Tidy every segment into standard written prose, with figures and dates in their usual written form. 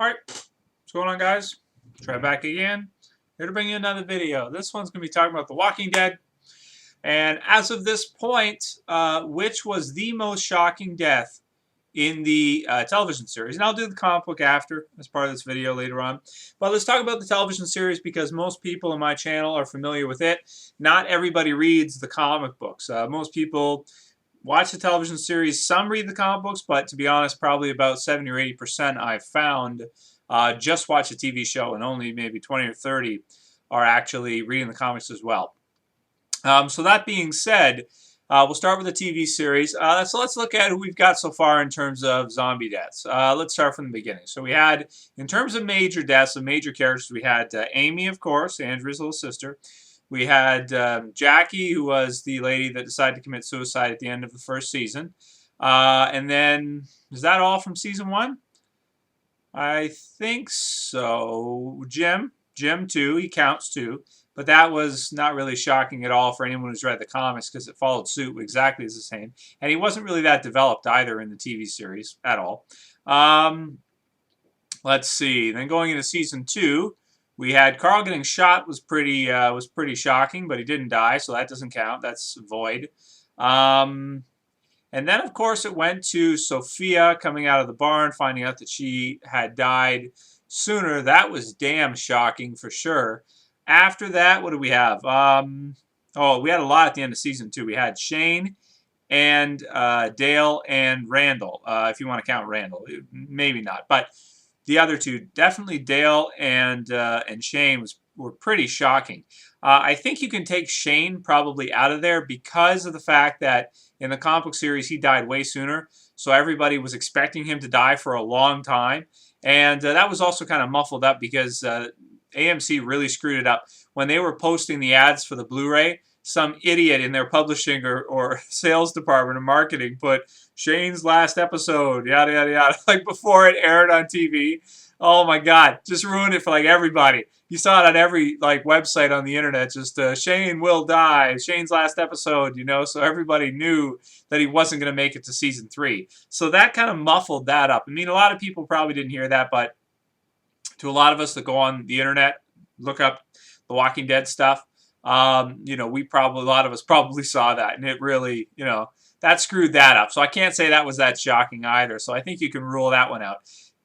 Alright, what's going on, guys? Trev back again. Here to bring you another video. This one's going to be talking about The Walking Dead. And as of this point, which was the most shocking death in the television series. And I'll do the comic book after, as part of this video later on. But let's talk about the television series because most people on my channel are familiar with it. Not everybody reads the comic books. Most people watch the television series. Some read the comic books, but to be honest, probably about 70 or 80% I've found just watch the TV show, and only maybe 20 or 30 are actually reading the comics as well. So that being said, we'll start with the TV series. So let's look at who we've got so far in terms of zombie deaths. Let's start from the beginning. So we had, in terms of major deaths of major characters, we had Amy, of course, Andrew's little sister. We had Jackie, who was the lady that decided to commit suicide at the end of the first season. And then, is that all from season 1? I think so. Jim too, he counts too. But that was not really shocking at all for anyone who's read the comics because it followed suit exactly as the same. And he wasn't really that developed either in the TV series at all. Let's see. Then going into season 2, we had Carl getting shot was pretty shocking, but he didn't die, so that doesn't count. That's void. And then, of course, it went to Sophia coming out of the barn, finding out that she had died sooner. That was damn shocking for sure. After that, what do we have? Oh, we had a lot at the end of season 2. We had Shane and Dale and Randall, if you want to count Randall. Maybe not, but the other two, definitely Dale and Shane were pretty shocking. I think you can take Shane probably out of there because of the fact that in the comic book series he died way sooner, so everybody was expecting him to die for a long time, and that was also kind of muffled up because AMC really screwed it up. When they were posting the ads for the Blu-ray, some idiot in their publishing or sales department or marketing put Shane's last episode, yada, yada, yada, like before it aired on TV. Oh my God, just ruined it for like everybody. You saw it on every like website on the internet, just Shane will die, Shane's last episode, you know, so everybody knew that he wasn't going to make it to season 3. So that kind of muffled that up. I mean, a lot of people probably didn't hear that, but to a lot of us that go on the internet, look up the Walking Dead stuff, you know, a lot of us probably saw that, and it really, you know, that screwed that up. So I can't say that was that shocking either. So I think you can rule that one out.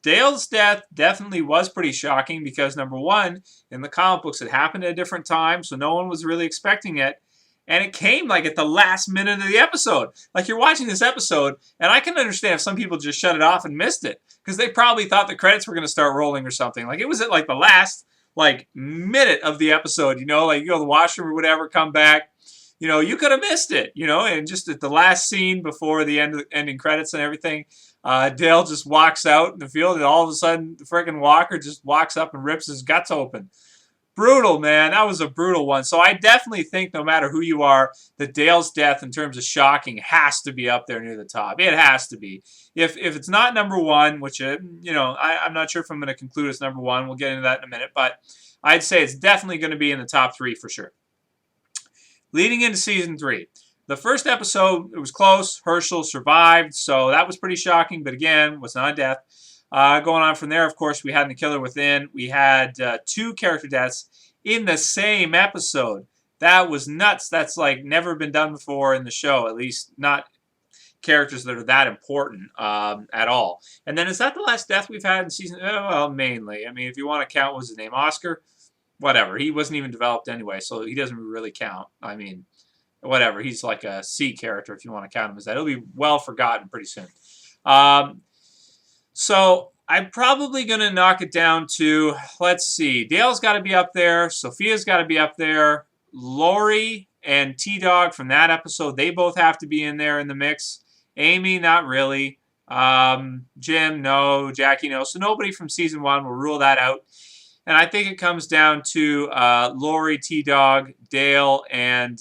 Dale's death definitely was pretty shocking because, number one, in the comic books, it happened at a different time, so no one was really expecting it. And it came like at the last minute of the episode. Like you're watching this episode, and I can understand if some people just shut it off and missed it because they probably thought the credits were going to start rolling or something. Like it was at like the last like minute of the episode, you know, like you go to the washroom or whatever, come back, you know, you could have missed it, you know, and just at the last scene before the ending credits and everything, Dale just walks out in the field, and all of a sudden the freaking walker just walks up and rips his guts open. Brutal, man. That was a brutal one. So I definitely think no matter who you are, that Dale's death in terms of shocking has to be up there near the top. It has to be. If it's not number 1, which, you know, I'm not sure if I'm going to conclude as number 1. We'll get into that in a minute. But I'd say it's definitely going to be in the top 3 for sure. Leading into season 3. The first episode, it was close. Herschel survived, so that was pretty shocking. But again, was not a death. Going on from there, of course, we had in The Killer Within. We had 2 character deaths in the same episode. That was nuts. That's like never been done before in the show, at least not characters that are that important at all. And then is that the last death we've had in season? Well, mainly. I mean, if you want to count, what was his name? Oscar? Whatever. He wasn't even developed anyway, so he doesn't really count. I mean, whatever. He's like a C character if you want to count him as that. He'll be well forgotten pretty soon. So I'm probably going to knock it down to, let's see, Dale's got to be up there. Sophia's got to be up there. Lori and TDog from that episode, they both have to be in there in the mix. Amy, not really. Jim, no. Jackie, no. So nobody from season 1 will rule that out. And I think it comes down to Lori, TDog, Dale, and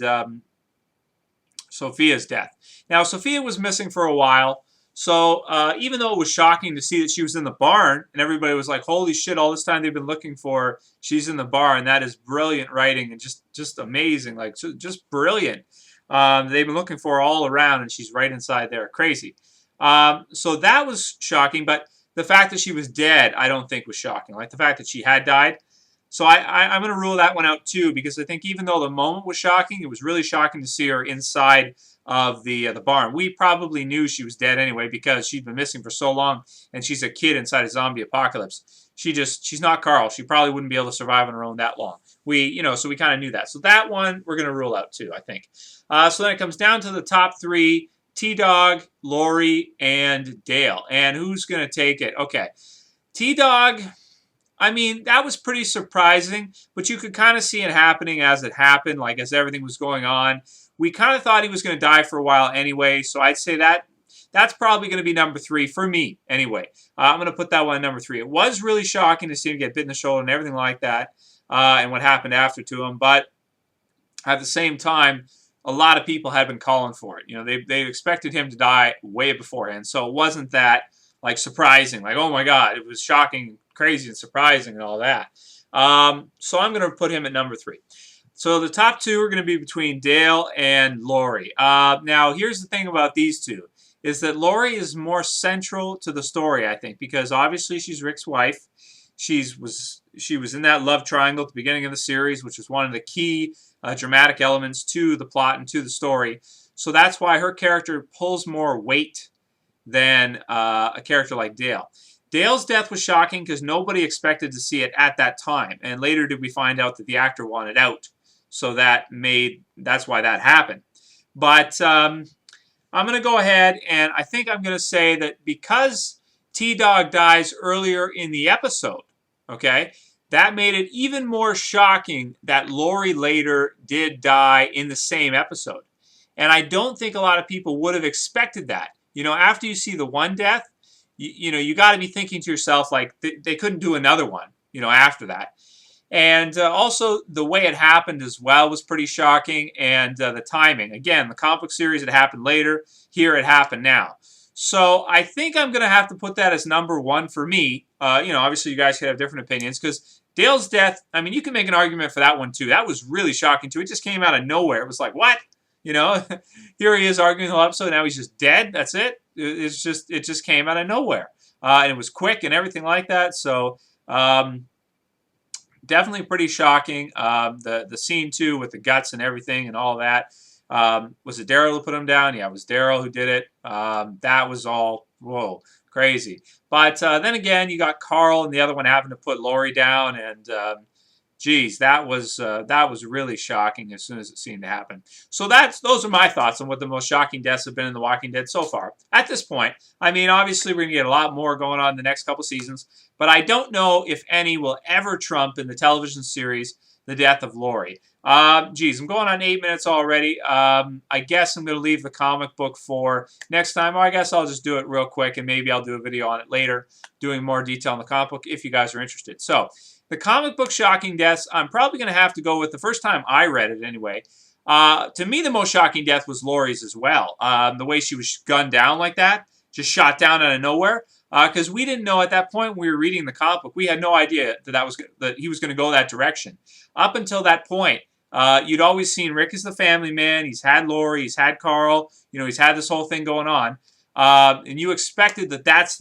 Sophia's death. Now, Sophia was missing for a while. So even though it was shocking to see that she was in the barn, and everybody was like, holy shit, all this time they've been looking for her, she's in the barn. That is brilliant writing and just amazing, like just brilliant. They've been looking for her all around, and she's right inside there. Crazy. So that was shocking, but the fact that she was dead, I don't think was shocking. Like the fact that she had died. So I'm going to rule that one out too, because I think even though the moment was shocking, it was really shocking to see her inside of the barn. We probably knew she was dead anyway because she'd been missing for so long, and she's a kid inside a zombie apocalypse. She's not Carl. She probably wouldn't be able to survive on her own that long. So we kind of knew that. So that one we're going to rule out too, I think. So then it comes down to the top three: TDog, Lori, and Dale. And who's going to take it? Okay, TDog. I mean, that was pretty surprising, but you could kind of see it happening as it happened, like as everything was going on. We kind of thought he was going to die for a while anyway, so I'd say that's probably going to be number 3 for me anyway. I'm going to put that one at number 3. It was really shocking to see him get bit in the shoulder and everything like that, and what happened after to him, but at the same time, a lot of people had been calling for it. You know, they expected him to die way beforehand, so it wasn't that like surprising, like, oh my God, it was shocking, crazy, and surprising and all that. So I'm going to put him at number 3. So the top 2 are going to be between Dale and Lori. Now, here's the thing about these two, is that Lori is more central to the story, I think, because obviously she's Rick's wife. She was in that love triangle at the beginning of the series, which is one of the key dramatic elements to the plot and to the story. So that's why her character pulls more weight than a character like Dale. Dale's death was shocking because nobody expected to see it at that time, and later did we find out that the actor wanted out, so that's why that happened. But I'm going to go ahead and I think I'm going to say that because T-Dog dies earlier in the episode, okay, that made it even more shocking that Lori later did die in the same episode. And I don't think a lot of people would have expected that. You know, after you see the one death, you got to be thinking to yourself, like, they couldn't do another one, after that. And also, the way it happened as well was pretty shocking, and the timing. Again, the comic book series, it happened later. Here, it happened now. So I think I'm going to have to put that as number 1 for me. Obviously, you guys could have different opinions, because Dale's death, I mean, you can make an argument for that one, too. That was really shocking, too. It just came out of nowhere. It was like, what? Here he is arguing the whole episode. Now he's just dead. That's it. It just came out of nowhere, and it was quick and everything like that. So definitely pretty shocking. The scene too with the guts and everything and all that. Was it Daryl who put him down? Yeah, it was Daryl who did it. That was all crazy. But then again, you got Carl and the other one having to put Lori down, and geez, that was really shocking as soon as it seemed to happen. So those are my thoughts on what the most shocking deaths have been in The Walking Dead so far. At this point, I mean, obviously we're going to get a lot more going on in the next couple seasons, but I don't know if any will ever trump in the television series the death of Lori. Geez, I'm going on 8 minutes already. I guess I'm going to leave the comic book for next time, or I guess I'll just do it real quick, and maybe I'll do a video on it later, doing more detail on the comic book if you guys are interested. So, the comic book shocking deaths, I'm probably going to have to go with the first time I read it anyway. To me, the most shocking death was Lori's as well. The way she was gunned down like that, just shot down out of nowhere. Because we didn't know at that point when we were reading the comic book, we had no idea that he was going to go that direction. Up until that point, you'd always seen Rick as the family man. He's had Lori, he's had Carl. He's had this whole thing going on. And you expected that that's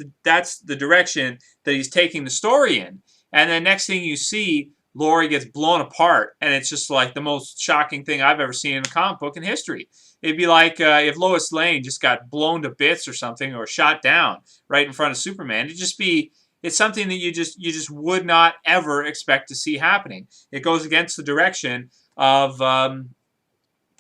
the direction that he's taking the story in. And then next thing you see, Lori gets blown apart, and it's just like the most shocking thing I've ever seen in a comic book in history. It'd be like if Lois Lane just got blown to bits or something, or shot down right in front of Superman. It's something that you just would not ever expect to see happening. It goes against the direction of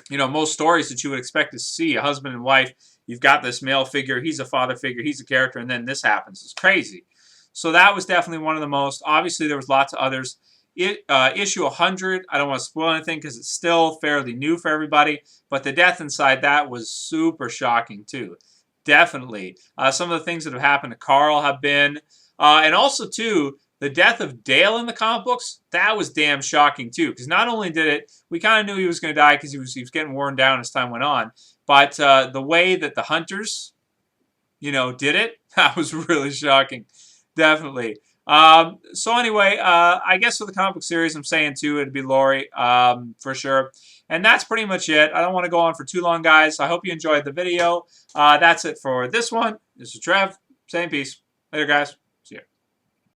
most stories that you would expect to see. A husband and wife, you've got this male figure, he's a father figure, he's a character, and then this happens. It's crazy. So that was definitely one of the most. Obviously, there was lots of others. Issue 100, I don't want to spoil anything because it's still fairly new for everybody, but the death inside that was super shocking too. Definitely. Some of the things that have happened to Carl have been, and also too, the death of Dale in the comic books, that was damn shocking too, because not only did it, we kind of knew he was going to die because he was getting worn down as time went on, but the way that the hunters, did it, that was really shocking. Definitely. So anyway, I guess for the comic book series, I'm saying too, it'd be Lori, for sure. And that's pretty much it. I don't want to go on for too long, guys. I hope you enjoyed the video. That's it for this one. This is Trev. Saying peace. Later, guys.